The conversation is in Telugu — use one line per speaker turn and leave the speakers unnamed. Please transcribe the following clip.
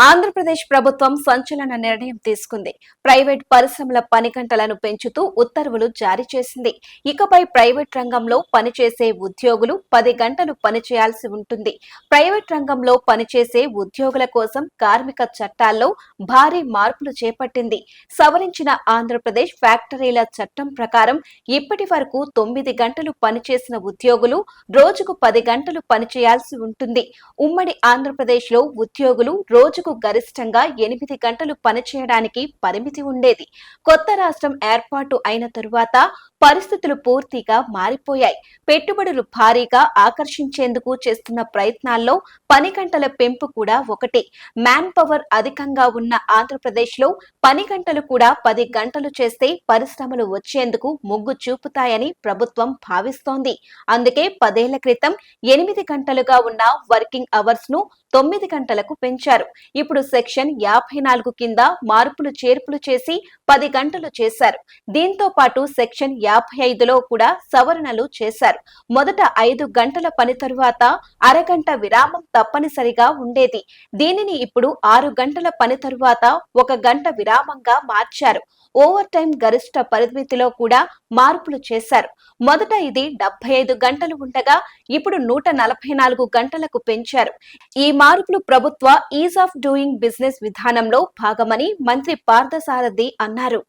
ఆంధ్రప్రదేశ్ ప్రభుత్వం సంచలన నిర్ణయం తీసుకుంది. ప్రైవేట్ పరిశ్రమల పని గంటలను పెంచుతూ ఉత్తర్వులు జారీ చేసింది. ఇకపై ప్రైవేట్ రంగంలో పనిచేసే ఉద్యోగులు 10 గంటలు పనిచేయాల్సి ఉంటుంది. ప్రైవేట్ రంగంలో పనిచేసే ఉద్యోగుల కోసం కార్మిక చట్టాల్లో భారీ మార్పులు చేపట్టింది. సవరించిన ఆంధ్రప్రదేశ్ ఫ్యాక్టరీల చట్టం ప్రకారం ఇప్పటి వరకు 9 గంటలు పనిచేసిన ఉద్యోగులు రోజుకు 10 గంటలు పనిచేయాల్సి ఉంటుంది. ఉమ్మడి ఆంధ్రప్రదేశ్ లో ఉద్యోగులు రోజుకు గరిష్టంగా 8 గంటలు పనిచేయడానికి పరిమితి ఉండేది. కొత్త రాష్ట్రం ఏర్పాటు అయిన తరువాత పరిస్థితులు పూర్తిగా మారిపోయాయి. పెట్టుబడులు భారీగా ఆకర్షించేందుకు చేస్తున్న ప్రయత్నాల్లో పని గంటల పెంపు కూడా ఒకటి. మ్యాన్ పవర్ అధికంగా ఉన్న ఆంధ్రప్రదేశ్ లో పని గంటలు కూడా 10 గంటలు చేస్తే పరిశ్రమలు వచ్చేందుకు మొగ్గు చూపుతాయని ప్రభుత్వం భావిస్తోంది. అందుకే 10 ఏళ్ల క్రితం 8 గంటలుగా ఉన్న వర్కింగ్ అవర్స్ ను 9 గంటలకు పెంచారు. ఇప్పుడు సెక్షన్ 54 కింద మార్పులు చేర్పులు చేసి 10 గంటలు చేశారు. దీంతో పాటు సెక్షన్ 55లో కూడా సవరణలు చేశారు. మొదట 5 గంటల పని తరువాత అరగంట విరామం తప్పనిసరిగా ఉండేది. దీనిని ఇప్పుడు 6 గంటల పని తరువాత 1 గంట విరామంగా మార్చారు. ఓవర్ టైం గరిష్ట పరిమితిలో కూడా మార్పులు చేశారు. మొదట ఇది 75 గంటలు ఉండగా ఇప్పుడు 144 గంటలకు పెంచారు. ఈ మార్పులు ప్రభుత్వ ఈజ్ ఆఫ్ డూయింగ్ బిజినెస్ విధానంలో భాగమని మంత్రి పార్థసారథి అన్నారు.